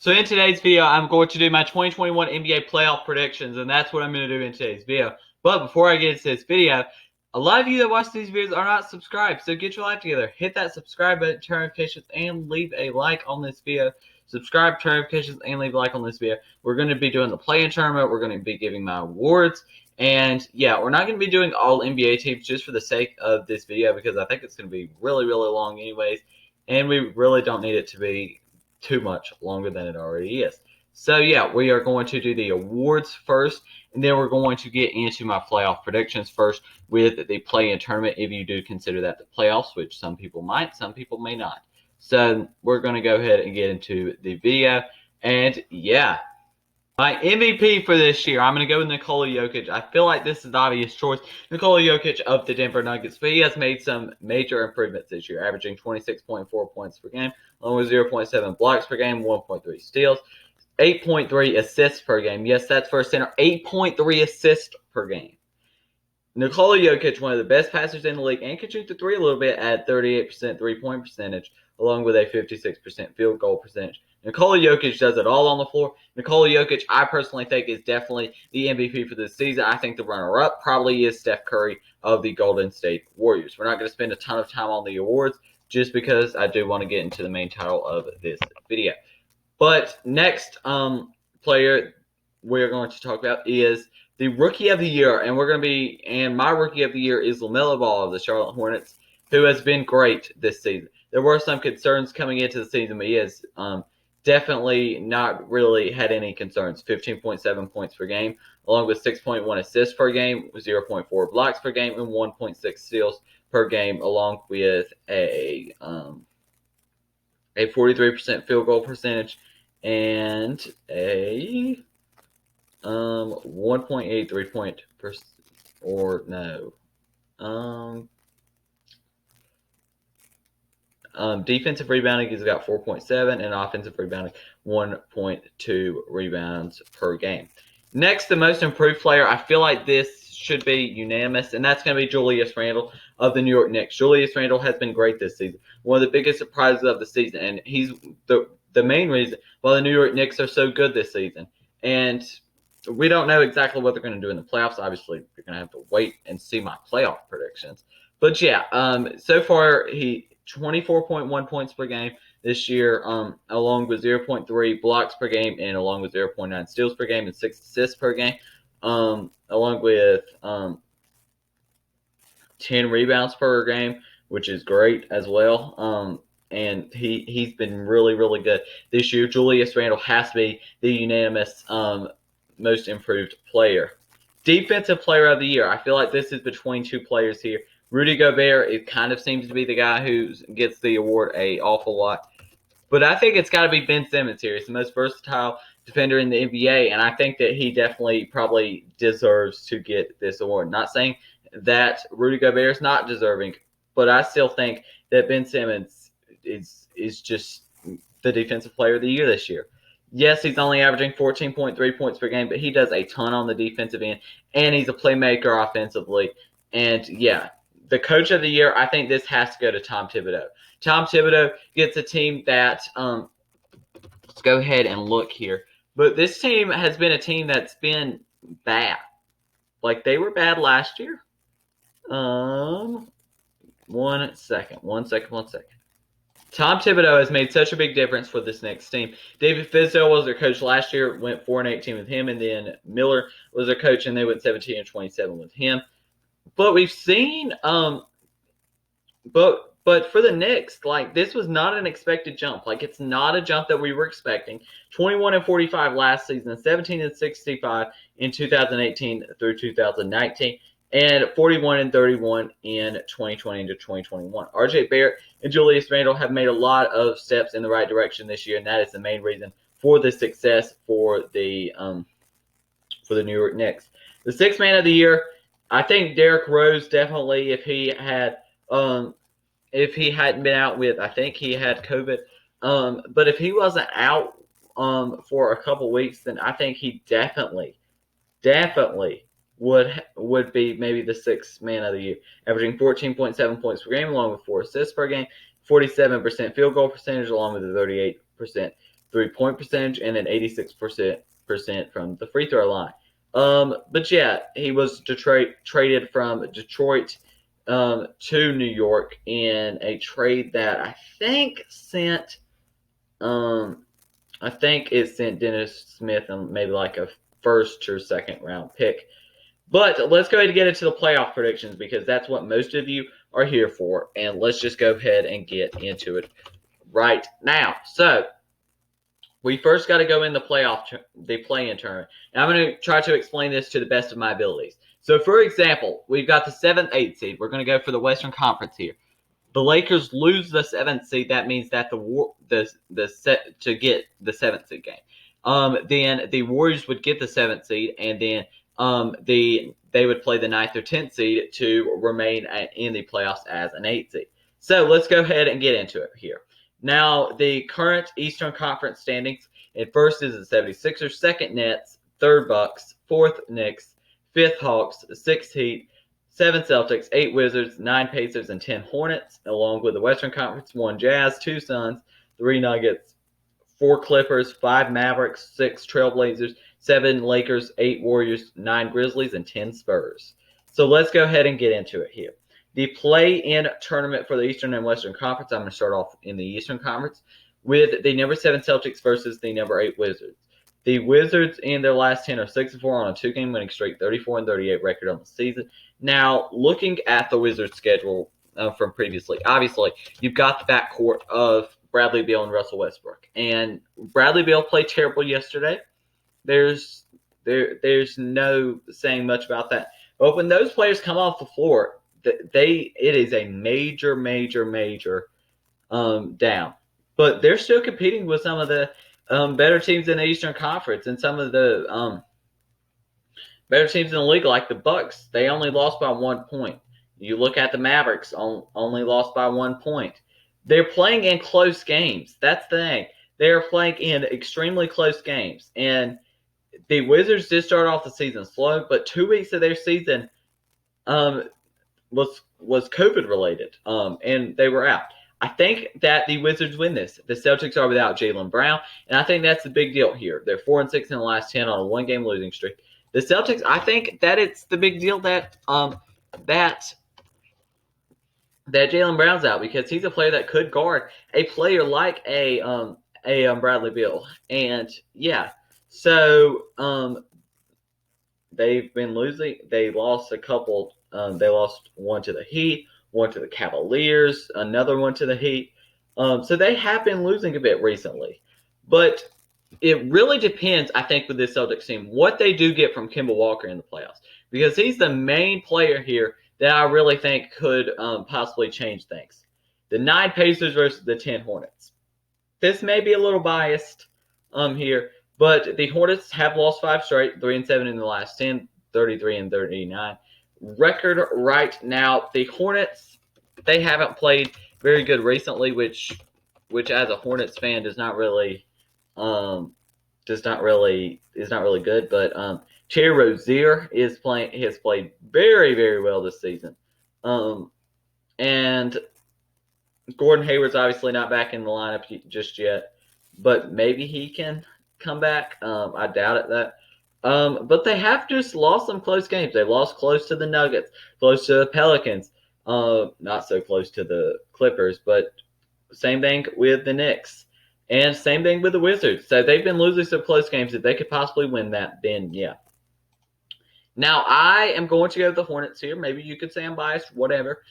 So in today's video, I'm going to do my 2021 NBA playoff predictions, and that's what I'm going to do in today's video. But before I get into this video, a lot of you that watch these videos are not subscribed, so get your life together. Hit that subscribe button, turn notifications, and leave a like on this video. Subscribe, turn notifications, and leave a like on this video. We're going to be doing the play-in tournament. We're going to be giving my awards. And yeah, we're not going to be doing all NBA teams just for the sake of this video because I think it's going to be really, really long anyways. And we really don't need it to be too much longer than it already is. So yeah, we are going to do the awards first, and then we're going to get into my playoff predictions first with the play-in tournament, if you do consider that the playoffs, which some people might, some people may not. So we're going to go ahead and get into the video, and yeah. My MVP for this year, I'm going to go with Nikola Jokic. I feel like this is the obvious choice. Nikola Jokic of the Denver Nuggets, but he has made some major improvements this year, averaging 26.4 points per game, along with 0.7 blocks per game, 1.3 steals, 8.3 assists per game. Yes, that's for a center. 8.3 assists per game. Nikola Jokic, one of the best passers in the league, and can shoot the three a little bit at 38% three-point percentage, along with a 56% field goal percentage. Nikola Jokic does it all on the floor. Nikola Jokic, I personally think, is definitely the MVP for this season. I think the runner-up probably is Steph Curry of the Golden State Warriors. We're not going to spend a ton of time on the awards just because I do want to get into the main title of this video. But next player we're going to talk about is the Rookie of the Year, and my Rookie of the Year is LaMelo Ball of the Charlotte Hornets, who has been great this season. There were some concerns coming into the season, but he has definitely not really had any concerns. 15.7 points per game, along with 6.1 assists per game, 0.4 blocks per game, and 1.6 steals per game, along with a 43% field goal percentage and a 1.8 3-point defensive rebounding, he's got 4.7, and offensive rebounding, 1.2 rebounds per game. Next, the most improved player, I feel like this should be unanimous, and that's going to be Julius Randle of the New York Knicks. Julius Randle has been great this season. One of the biggest surprises of the season, and he's the main reason why the New York Knicks are so good this season. And we don't know exactly what they're going to do in the playoffs. Obviously, you're going to have to wait and see my playoff predictions. But yeah, so far he 24.1 points per game this year, along with 0.3 blocks per game, and along with 0.9 steals per game and 6 assists per game, along with 10 rebounds per game, which is great as well. And he's been really, really good this year. Julius Randle has to be the unanimous most improved player. Defensive player of the year. I feel like this is between two players here. Rudy Gobert, it kind of seems to be the guy who gets the award an awful lot. But I think it's got to be Ben Simmons here. He's the most versatile defender in the NBA, and I think that he definitely probably deserves to get this award. Not saying that Rudy Gobert is not deserving, but I still think that Ben Simmons is just the defensive player of the year this year. Yes, he's only averaging 14.3 points per game, but he does a ton on the defensive end, and he's a playmaker offensively. And yeah, the coach of the year, I think this has to go to Tom Thibodeau. Tom Thibodeau gets a team that, let's go ahead and look here. But this team has been a team that's been bad. Like, they were bad last year. One second. Tom Thibodeau has made such a big difference for this next team. David Fizdale was their coach last year, went 4-18 with him, and then Miller was their coach, and they went 17-27 with him. But we've seen, but for the Knicks, like, this was not an expected jump. Like, it's not a jump that we were expecting. 21-45 last season, 17-65 in 2018 through 2019. And 41-31 in 2020 to 2021. RJ Barrett and Julius Randle have made a lot of steps in the right direction this year, and that is the main reason for the success for the New York Knicks. The sixth man of the year, I think Derrick Rose definitely. If he hadn't been out with, I think he had COVID, but if he wasn't out for a couple weeks, then I think he definitely would be maybe the sixth man of the year, averaging 14.7 points per game, along with 4 assists per game, 47% field goal percentage, along with a 38% 3-point percentage, and then 86% from the free throw line. But yeah, he was traded from Detroit to New York in a trade that I think it sent Dennis Smith and maybe like a first or second round pick. But let's go ahead and get into the playoff predictions because that's what most of you are here for. And let's just go ahead and get into it right now. So we first got to go in the play-in tournament. And I'm going to try to explain this to the best of my abilities. So, for example, we've got the 7th, 8th seed. We're going to go for the Western Conference here. The Lakers lose the 7th seed. That means that to get the 7th seed game. Then the Warriors would get the 7th seed, and then they would play the 9th or 10th seed to remain in the playoffs as an 8th seed. So let's go ahead and get into it here. Now, the current Eastern Conference standings, at first is the 76ers, second Nets, third Bucks, fourth Knicks, fifth Hawks, sixth Heat, 7 Celtics, 8 Wizards, 9 Pacers, and 10 Hornets, along with the Western Conference, 1 Jazz, 2 Suns, 3 Nuggets, 4 Clippers, 5 Mavericks, 6 Trailblazers, 7 Lakers, 8 Warriors, 9 Grizzlies, and 10 Spurs. So let's go ahead and get into it here. The play-in tournament for the Eastern and Western Conference, I'm going to start off in the Eastern Conference with the number 7 Celtics versus the number 8 Wizards. The Wizards in their last 10 are 6-4 on a 2-game winning streak, 34-38 record on the season. Now, looking at the Wizards' schedule from previously, obviously, you've got the backcourt of Bradley Beal and Russell Westbrook. And Bradley Beal played terrible yesterday. There's no saying much about that. But when those players come off the floor, it is a major down. But they're still competing with some of the better teams in the Eastern Conference and some of the better teams in the league, like the Bucks. They only lost by 1 point. You look at the Mavericks, only lost by 1 point. They're playing in close games. That's the thing. They're playing in extremely close games. And the Wizards did start off the season slow, but 2 weeks of their season was COVID related, and they were out. I think that the Wizards win this. The Celtics are without Jaylen Brown, and I think that's the big deal here. They're 4-6 in the last 10 on a 1-game losing streak. The Celtics, I think that it's the big deal that Jaylen Brown's out because he's a player that could guard a player like a Bradley Beal, and yeah, so they've been losing. They lost a couple. They lost one to the Heat, one to the Cavaliers, another one to the Heat. So they have been losing a bit recently. But it really depends, I think, with this Celtics team, what they do get from Kemba Walker in the playoffs. Because he's the main player here that I really think could possibly change things. The 9 Pacers versus the 10 Hornets. This may be a little biased here, but the Hornets have lost 5 straight, 3-7 in the last 10, 33-39. Record right now, the Hornets, they haven't played very good recently, which as a Hornets fan is not really good. But Terry Rozier has played very, very well this season, and Gordon Hayward's obviously not back in the lineup just yet, but maybe he can come back. I doubt it that. But they have just lost some close games. They lost close to the Nuggets, close to the Pelicans, not so close to the Clippers, but same thing with the Knicks, and same thing with the Wizards. So they've been losing some close games. If they could possibly win that, then yeah. Now, I am going to go with the Hornets here. Maybe you could say I'm biased, whatever.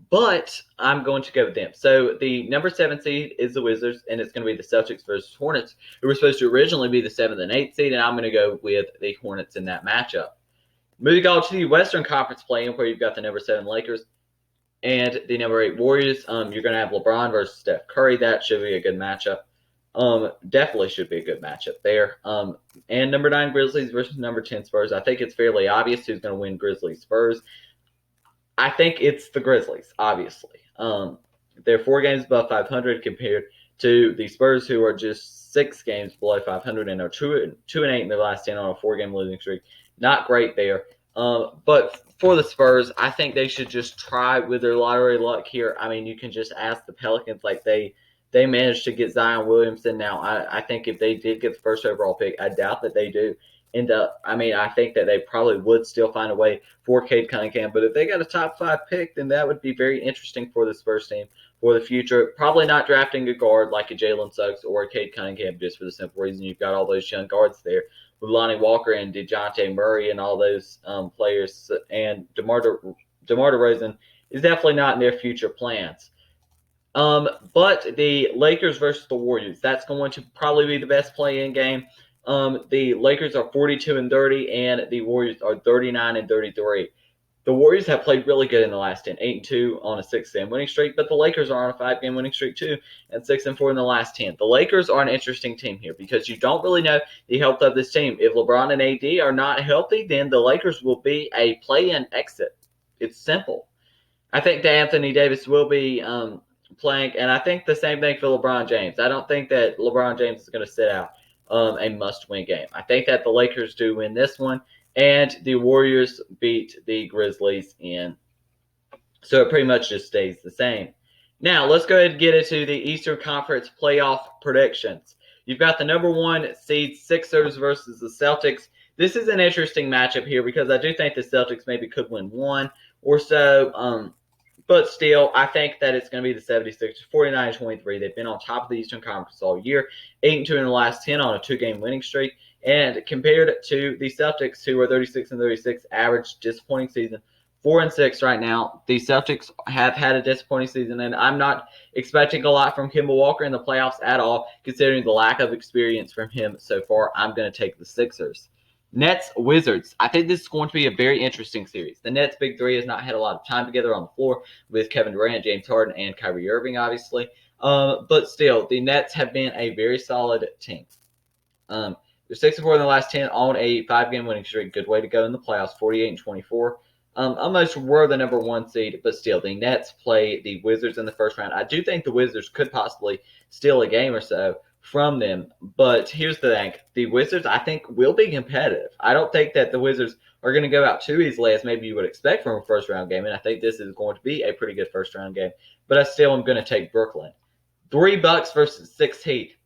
But I'm going to go with them. So the number 7 seed is the Wizards, and it's going to be the Celtics versus Hornets, who were supposed to originally be the 7th and 8th seed, and I'm going to go with the Hornets in that matchup. Moving on to the Western Conference play-in, where you've got the number 7 Lakers and the number 8 Warriors. You're going to have LeBron versus Steph Curry. That should be a good matchup. Definitely should be a good matchup there. And number 9 Grizzlies versus number 10 Spurs. I think it's fairly obvious who's going to win Grizzlies Spurs. I think it's the Grizzlies, obviously. They're 4 games above 500 compared to the Spurs, who are just 6 games below 500 and are 2-8 in their last 10 on a 4-game losing streak. Not great there. But for the Spurs, I think they should just try with their lottery luck here. I mean, you can just ask the Pelicans, like they they managed to get Zion Williamson. Now, I think if they did get the first overall pick, I doubt that they do end up. I mean, I think that they probably would still find a way for Cade Cunningham. But if they got a top 5 pick, then that would be very interesting for this first team for the future. Probably not drafting a guard like a Jalen Suggs or a Cade Cunningham, just for the simple reason you've got all those young guards there with Lonnie Walker and DeJounte Murray and all those players. And DeMar DeRozan is definitely not in their future plans. But the Lakers versus the Warriors, that's going to probably be the best play-in game. The Lakers are 42-30, and the Warriors are 39-33. The Warriors have played really good in the last 10, 8-2 on a 6-game winning streak, but the Lakers are on a 5-game winning streak too, and 6-4 in the last 10. The Lakers are an interesting team here because you don't really know the health of this team. If LeBron and AD are not healthy, then the Lakers will be a play-in exit. It's simple. I think that Anthony Davis will be playing, and I think the same thing for LeBron James. I don't think that LeBron James is going to sit out a must-win game. I think that the Lakers do win this one, and the Warriors beat the Grizzlies in. So it pretty much just stays the same. Now, let's go ahead and get into the Eastern Conference playoff predictions. You've got the number 1 seed Sixers versus the Celtics. This is an interesting matchup here because I do think the Celtics maybe could win one or so. But still, I think that it's going to be the 76ers, 49-23. They've been on top of the Eastern Conference all year, 8-2 in the last 10 on a 2-game winning streak. And compared to the Celtics, who are 36-36, average disappointing season, 4-6 right now. The Celtics have had a disappointing season, and I'm not expecting a lot from Kemba Walker in the playoffs at all, considering the lack of experience from him so far. I'm going to take the Sixers. Nets, Wizards. I think this is going to be a very interesting series. The Nets' big three has not had a lot of time together on the floor with Kevin Durant, James Harden, and Kyrie Irving, obviously. But still, the Nets have been a very solid team. They're 6-4 in the last 10 on a 5-game winning streak. Good way to go in the playoffs, 48-24. Almost were the number 1 seed, but still, the Nets play the Wizards in the first round. I do think the Wizards could possibly steal a game or so from them, but here's the thing. The Wizards, I think, will be competitive. I don't think that the Wizards are going to go out too easily as maybe you would expect from a first-round game, and I think this is going to be a pretty good first-round game, but I still am going to take Brooklyn. 3 Bucks versus 6 Heat.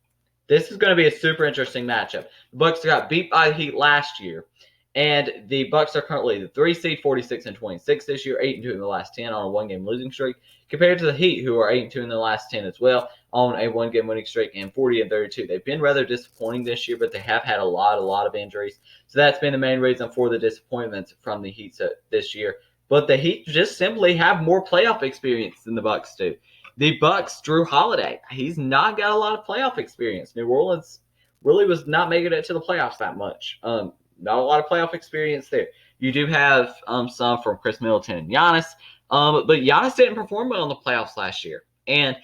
This is going to be a super interesting matchup. The Bucks got beat by the Heat last year, and the Bucks are currently the 3 seed, 46-26 this year, 8-2 in the last 10 on a 1-game losing streak, compared to the Heat, who are 8-2 in the last 10 as well on a 1-game winning streak and 40-32. They've been rather disappointing this year, but they have had a lot of injuries. So that's been the main reason for the disappointments from the Heat this year. But the Heat just simply have more playoff experience than the Bucks do. The Bucks, Drew Holiday, he's not got a lot of playoff experience. New Orleans really was not making it to the playoffs that much. Not a lot of playoff experience there. You do have some from Chris Middleton and Giannis, but Giannis didn't perform well in the playoffs last year. And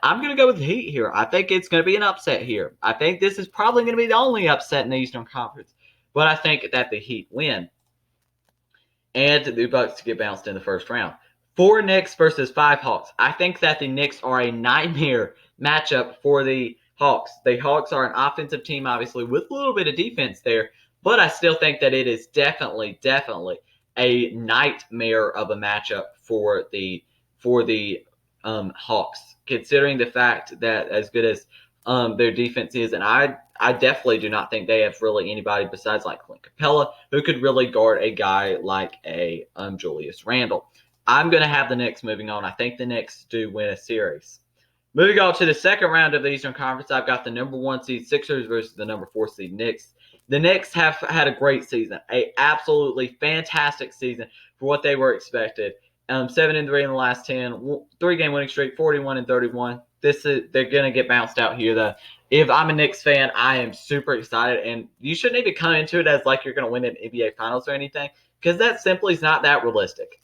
I'm going to go with the Heat here. I think it's going to be an upset here. I think this is probably going to be the only upset in the Eastern Conference. But I think that the Heat win. And the Bucks get bounced in the first round. 4 Knicks versus 5 Hawks. I think that the Knicks are a nightmare matchup for the Hawks. The Hawks are an offensive team, obviously, with a little bit of defense there. But I still think that it is definitely a nightmare of a matchup for the Hawks, considering the fact that as good as their defense is, and I definitely do not think they have really anybody besides like Clint Capella who could really guard a guy like a Julius Randle. I'm going to have the Knicks moving on. I think the Knicks do win a series. Moving on to the second round of the Eastern Conference, I've got the number 1 seed Sixers versus the number 4 seed Knicks. The Knicks have had a great season, a absolutely fantastic season for what they were expected. 7-3 in the last 10, 3-game winning streak, 41-31. They're gonna get bounced out here though. If I'm a Knicks fan, I am super excited, and you shouldn't even come into it as like you're gonna win an NBA Finals or anything, because that simply is not that realistic.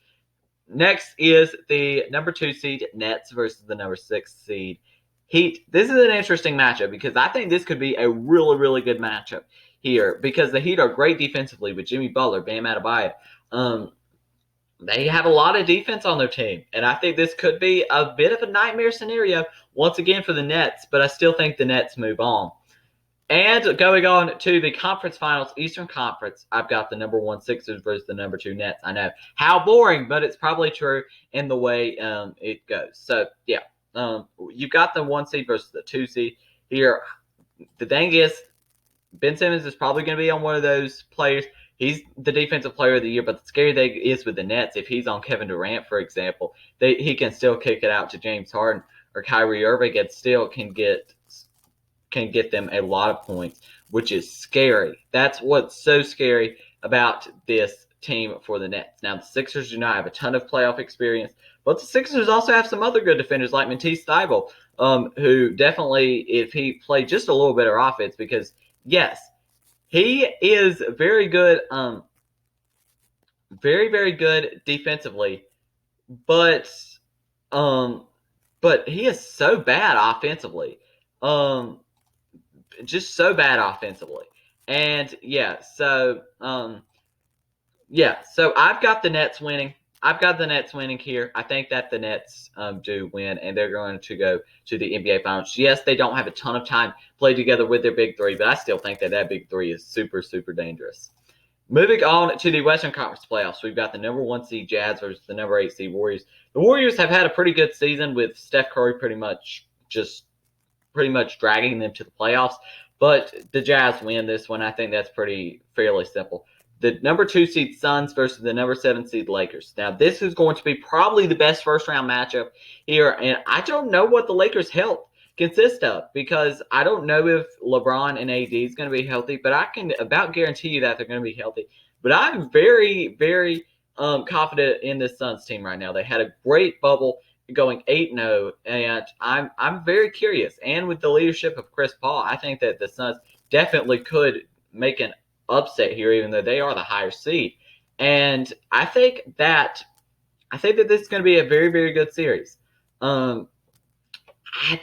Next is the number 2 seed Nets versus the number 6 seed Heat. This is an interesting matchup because I think this could be a really good matchup here because the Heat are great defensively with Jimmy Butler, Bam Adebayo. They have a lot of defense on their team, and I think this could be a bit of a nightmare scenario once again for the Nets, but I still think the Nets move on. And going on to the conference finals, Eastern Conference, I've got the number 1 Sixers versus the number 2 Nets. I know, how boring, but it's probably true in the way it goes. So, yeah. you've got the 1 seed versus the 2 seed here. The thing is, Ben Simmons is probably going to be on one of those players. He's the defensive player of the year, but the scary thing is with the Nets, if he's on Kevin Durant, for example, he can still kick it out to James Harden or Kyrie Irving and still can get them a lot of points, which is scary. That's what's so scary about this team for the Nets. Now, the Sixers do not have a ton of playoff experience, but the Sixers also have some other good defenders like Matisse Thybulle, who definitely, if he played just a little better offense, because, yes, he is very good, very, very good defensively, but he is so bad offensively. Just so bad offensively. And so I've got the Nets winning. I've got the Nets winning here. I think that the Nets do win, and they're going to go to the NBA Finals. Yes, they don't have a ton of time played together with their big three, but I still think that big three is super, super dangerous. Moving on to the Western Conference playoffs, we've got the number 1 seed Jazz versus the number 8 seed Warriors. The Warriors have had a pretty good season with Steph Curry pretty much dragging them to the playoffs, but the Jazz win this one. I think that's fairly simple. The number 2 seed Suns versus the number 7 seed Lakers. Now, this is going to be probably the best first-round matchup here, and I don't know what the Lakers' health consists of because I don't know if LeBron and AD is going to be healthy, but I can about guarantee you that they're going to be healthy. But I'm very, very confident in this Suns team right now. They had a great bubble going 8-0, and I'm very curious. And with the leadership of Chris Paul, I think that the Suns definitely could make an upset here, even though they are the higher seed. And I think that this is going to be a very, very good series. I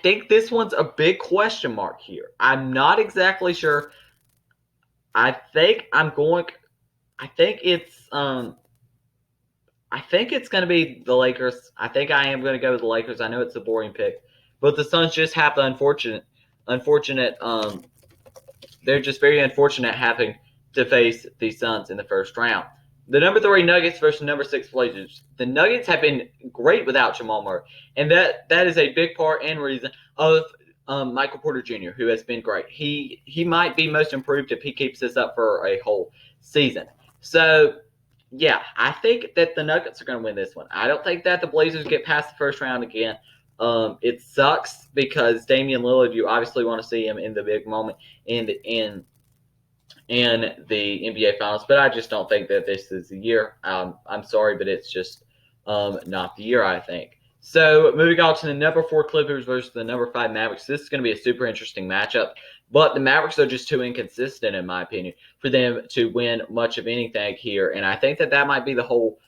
think this one's a big question mark here. I'm not exactly sure. I think it's going to be the Lakers. I think I am going to go with the Lakers. I know it's a boring pick, but the Suns just have the unfortunate. They're just very unfortunate having to face the Suns in the first round. The number 3 Nuggets versus number 6 Blazers. The Nuggets have been great without Jamal Murray, and that is a big part and reason of Michael Porter Jr., who has been great. He might be most improved if he keeps this up for a whole season. So, yeah, I think that the Nuggets are going to win this one. I don't think that the Blazers get past the first round again. It sucks because Damian Lillard, you obviously want to see him in the big moment in the NBA Finals, but I just don't think that this is the year. I'm sorry, but it's just not the year, I think. So moving on to the number 4 Clippers versus the number 5 Mavericks. This is going to be a super interesting matchup, but the Mavericks are just too inconsistent, in my opinion, for them to win much of anything here, and I think that might be the whole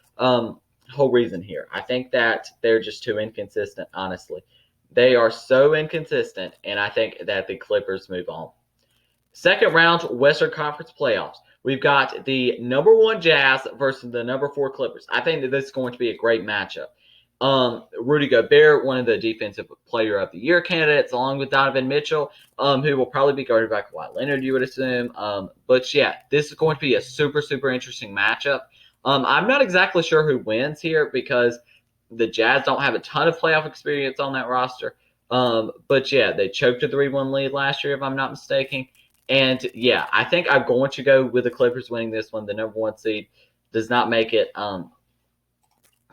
reason here. I think that they're just too inconsistent, honestly. They are so inconsistent, and I think that the Clippers move on. Second round Western Conference playoffs. We've got the number 1 Jazz versus the number 4 Clippers. I think that this is going to be a great matchup. Rudy Gobert, one of the defensive player of the year candidates, along with Donovan Mitchell, who will probably be guarded by Kawhi Leonard, you would assume. But yeah, this is going to be a super, super interesting matchup. I'm not exactly sure who wins here because the Jazz don't have a ton of playoff experience on that roster. But yeah, they choked a 3-1 lead last year, if I'm not mistaken. And yeah, I think I'm going to go with the Clippers winning this one. The number 1 seed does not make it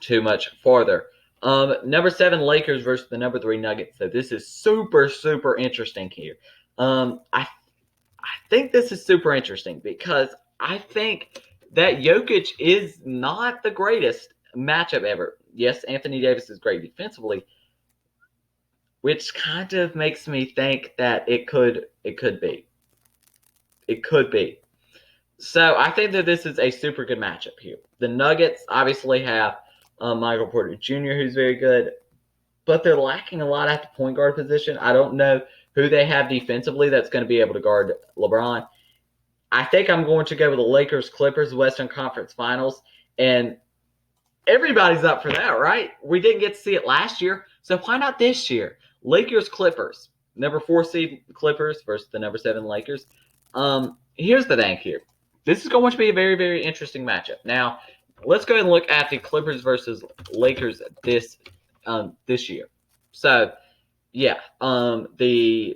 too much farther. Number 7 Lakers versus the number 3 Nuggets. So this is super, super interesting here. I think this is super interesting because I think that Jokic is not the greatest matchup ever. Yes, Anthony Davis is great defensively, which kind of makes me think that it could be. It could be. So I think that this is a super good matchup here. The Nuggets obviously have Michael Porter Jr., who's very good, but they're lacking a lot at the point guard position. I don't know who they have defensively that's going to be able to guard LeBron. I think I'm going to go with the Lakers-Clippers Western Conference Finals, and everybody's up for that, right? We didn't get to see it last year, so why not this year? Lakers-Clippers, number 4 seed Clippers versus the number 7 Lakers. Here's the thing here. This is going to be a very, very interesting matchup. Now, let's go ahead and look at the Clippers versus Lakers this year. So, yeah, we're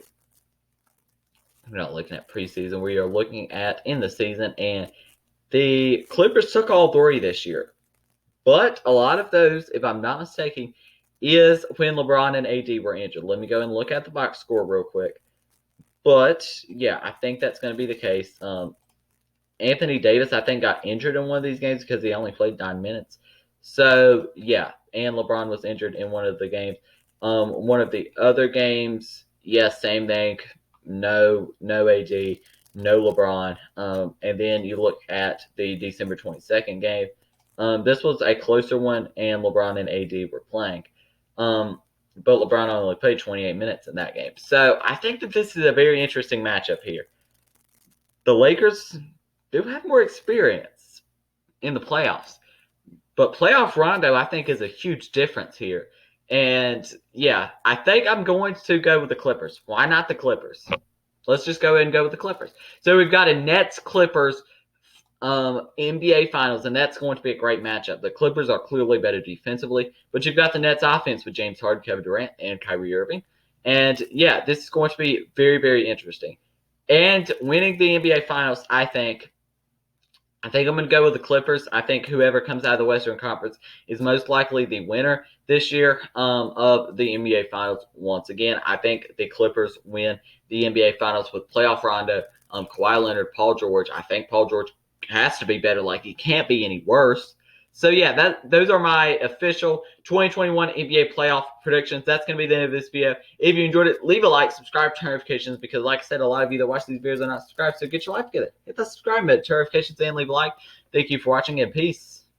not looking at preseason. We are looking at in the season, and the Clippers took all three this year. But a lot of those, if I'm not mistaken, is when LeBron and AD were injured. Let me go and look at the box score real quick. But, yeah, I think that's going to be the case. Anthony Davis, I think, got injured in one of these games because he only played 9 minutes. So, yeah, and LeBron was injured in one of the games. One of the other games, yes, same thing. No AD, no LeBron. And then you look at the December 22nd game. This was a closer one, and LeBron and AD were playing. But LeBron only played 28 minutes in that game. So I think that this is a very interesting matchup here. The Lakers do have more experience in the playoffs. But playoff Rondo, I think, is a huge difference here. And yeah, I think I'm going to go with the Clippers. Why not the Clippers? Let's just go ahead and go with the Clippers. So we've got a Nets Clippers NBA Finals, and that's going to be a great matchup. The Clippers are clearly better defensively, but you've got the Nets offense with James Harden, Kevin Durant, and Kyrie Irving. And yeah, this is going to be very, very interesting. And winning the NBA Finals, I think I'm going to go with the Clippers. I think whoever comes out of the Western Conference is most likely the winner this year of the NBA Finals. Once again, I think the Clippers win the NBA Finals with playoff Rondo, Kawhi Leonard, Paul George. I think Paul George has to be better. Like, he can't be any worse. So, yeah, those are my official 2021 NBA playoff predictions. That's going to be the end of this video. If you enjoyed it, leave a like, subscribe, turn notifications, because like I said, a lot of you that watch these videos are not subscribed, so get your life together. Hit that subscribe button, turn notifications, and leave a like. Thank you for watching, and peace.